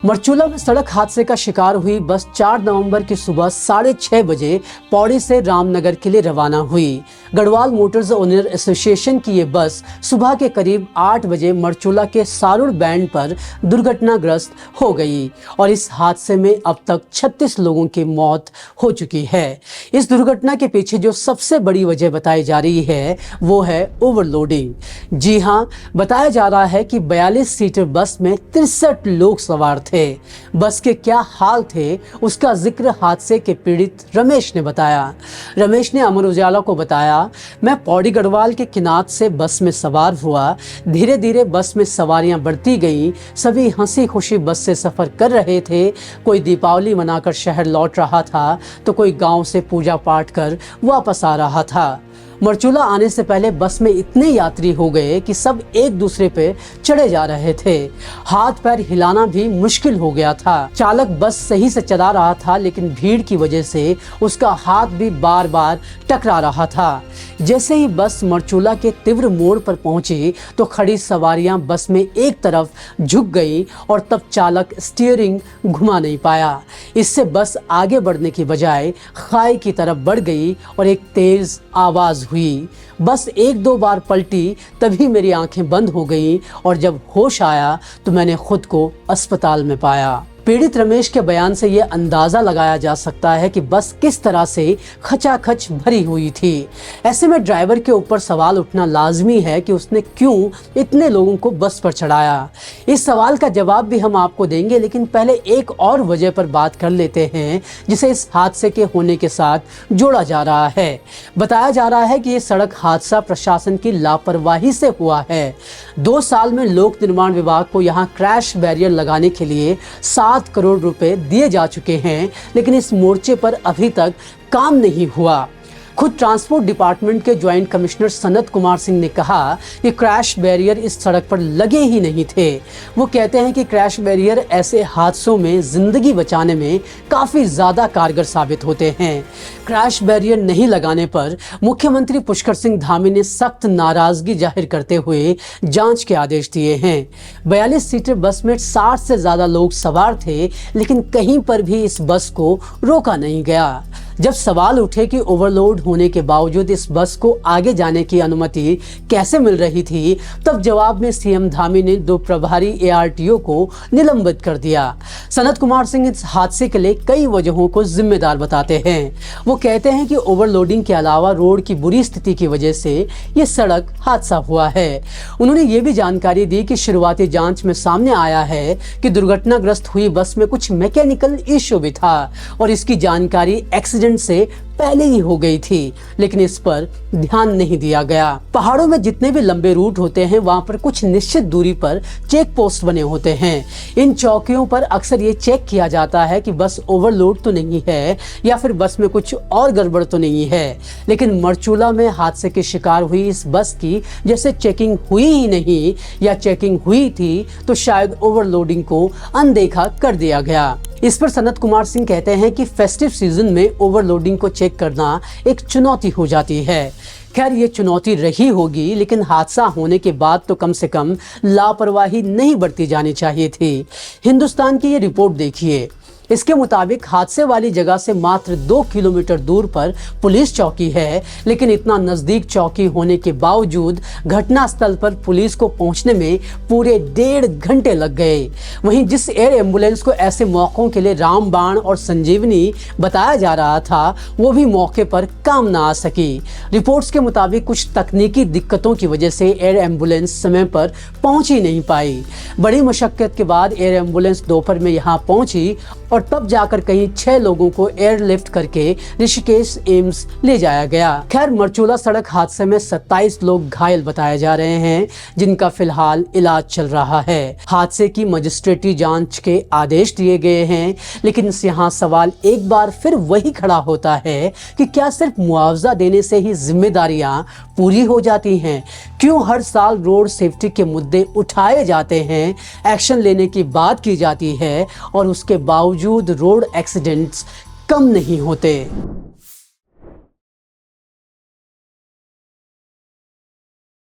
मरचूला में सड़क हादसे का शिकार हुई बस 4 नवंबर की सुबह 6:30 बजे पौड़ी से रामनगर के लिए रवाना हुई। गढ़वाल मोटर्स ओनर एसोसिएशन की ये बस सुबह के करीब 8 बजे मरचूला के सारुड़ बैंड पर दुर्घटनाग्रस्त हो गई और इस हादसे में अब तक 36 लोगों की मौत हो चुकी है। इस दुर्घटना के पीछे जो सबसे बड़ी वजह बताई जा रही है वो है ओवरलोडिंग। जी हाँ, बताया जा रहा है कि 42 सीटर बस में 63 लोग सवार थे। बस के क्या हाल थे उसका जिक्र हादसे के पीड़ित रमेश ने बताया। रमेश ने अमर उजाला को बताया, मैं पौड़ी गढ़वाल के किनार से बस में सवार हुआ। धीरे धीरे बस में सवारियां बढ़ती गईं। सभी हंसी खुशी बस से सफर कर रहे थे। कोई दीपावली मनाकर शहर लौट रहा था तो कोई गांव से पूजा पाठ कर वापस आ रहा था। मरचूला आने से पहले बस में इतने यात्री हो गए कि सब एक दूसरे पे चढ़े जा रहे थे। हाथ पैर हिलाना भी मुश्किल हो गया था। चालक बस सही से चला रहा था लेकिन भीड़ की वजह से उसका हाथ भी बार बार टकरा रहा था। जैसे ही बस मरचूला के तीव्र मोड़ पर पहुंची तो खड़ी सवारियां बस में एक तरफ झुक गई और तब चालक स्टीयरिंग घुमा नहीं पाया। इससे बस आगे बढ़ने की बजाय खाई की तरफ बढ़ गई और एक तेज आवाज हुई। बस 1-2 बार पलटी, तभी मेरी आंखें बंद हो गईं और जब होश आया तो मैंने खुद को अस्पताल में पाया। पीड़ित रमेश के बयान से ये अंदाजा लगाया जा सकता है कि बस किस तरह से खचाखच भरी हुई थी। ऐसे में ड्राइवर के ऊपर सवाल उठना लाजमी है कि उसने क्यों इतने लोगों को बस पर चढ़ाया। इस सवाल का जवाब भी हम आपको देंगे, लेकिन पहले एक और वजह पर बात कर लेते हैं जिसे इस हादसे के होने के साथ जोड़ा जा रहा है। बताया जा रहा है कि ये सड़क हादसा प्रशासन की लापरवाही से हुआ है। 2 साल में लोक निर्माण विभाग को यहाँ क्रैश बैरियर लगाने के लिए 7 करोड़ रुपए दिए जा चुके हैं, लेकिन इस मोर्चे पर अभी तक काम नहीं हुआ। खुद ट्रांसपोर्ट डिपार्टमेंट के ज्वाइंट कमिश्नर सनत कुमार सिंह ने कहा कि क्रैश बैरियर इस सड़क पर लगे ही नहीं थे। वो कहते हैं कि क्रैश बैरियर ऐसे हादसों में जिंदगी बचाने में काफ़ी ज़्यादा कारगर साबित होते हैं। क्रैश बैरियर नहीं लगाने पर मुख्यमंत्री पुष्कर सिंह धामी ने सख्त नाराज़गी जाहिर करते हुए जांच के आदेश दिए हैं। 42 सीटर बस में 60 से ज़्यादा लोग सवार थे, लेकिन कहीं पर भी इस बस को रोका नहीं गया। जब सवाल उठे कि ओवरलोड होने के बावजूद इस बस को आगे जाने की अनुमति कैसे मिल रही थी, तब जवाब में सीएम धामी ने 2 प्रभारी एआरटीओ को निलंबित कर दिया। सनत कुमार सिंह इस हादसे के लिए कई वजहों को जिम्मेदार बताते हैं। वो कहते हैं कि ओवरलोडिंग के अलावा रोड की बुरी स्थिति की वजह से ये सड़क हादसा हुआ है। उन्होंने ये भी जानकारी दी कि शुरुआती जांच में सामने आया है कि दुर्घटनाग्रस्त हुई बस में कुछ मैकेनिकल इश्यू भी था और इसकी जानकारी एक्सीडेंट से पहले ही हो गई थी, लेकिन इस पर ध्यान नहीं दिया गया। पहाड़ों में जितने भी लंबे रूट होते हैं वहां पर कुछ निश्चित दूरी पर चेक पोस्ट बने होते हैं। इन चौकियों पर अक्सर ये चेक किया जाता है कि बस ओवरलोड तो नहीं है या फिर बस में कुछ और गड़बड़ तो नहीं है। लेकिन मरचूला में हादसे की शिकार हुई इस बस की जैसे चेकिंग हुई ही नहीं, या चेकिंग हुई थी तो शायद ओवरलोडिंग को अनदेखा कर दिया गया। इस पर सनत कुमार सिंह कहते हैं कि फेस्टिव सीजन में ओवरलोडिंग को चेक करना एक चुनौती हो जाती है। खैर, ये चुनौती रही होगी, लेकिन हादसा होने के बाद तो कम से कम लापरवाही नहीं बरती जानी चाहिए थी। हिंदुस्तान की ये रिपोर्ट देखिए। इसके मुताबिक हादसे वाली जगह से मात्र 2 किलोमीटर दूर पर पुलिस चौकी है, लेकिन इतना नजदीक चौकी होने के बावजूद घटनास्थल पर पुलिस को पहुंचने में पूरे 1.5 घंटे लग गए। वहीं जिस एयर एम्बुलेंस को ऐसे मौकों के लिए रामबाण और संजीवनी बताया जा रहा था, वो भी मौके पर काम ना आ सकी। रिपोर्ट्स के मुताबिक कुछ तकनीकी दिक्कतों की वजह से एयर एम्बुलेंस समय पर पहुंच ही नहीं पाई। बड़ी मशक्कत के बाद एयर एम्बुलेंस दोपहर में यहाँ पहुंची और तब जाकर कहीं 6 लोगों को एयरलिफ्ट करके ऋषिकेश एम्स ले जाया गया। खैर, मरचूला सड़क हादसे में 27 लोग घायल बताए जा रहे हैं, जिनका फिलहाल इलाज चल रहा है। हादसे की मजिस्ट्रेटी जांच के आदेश दिए गए हैं, लेकिन यहाँ सवाल एक बार फिर वही खड़ा होता है कि क्या सिर्फ मुआवजा देने से ही जिम्मेदारियां पूरी हो जाती हैं? क्यों हर साल रोड सेफ्टी के मुद्दे उठाए जाते हैं, एक्शन लेने की बात की जाती है और उसके बावजूद रोड एक्सीडेंट्स कम नहीं होते?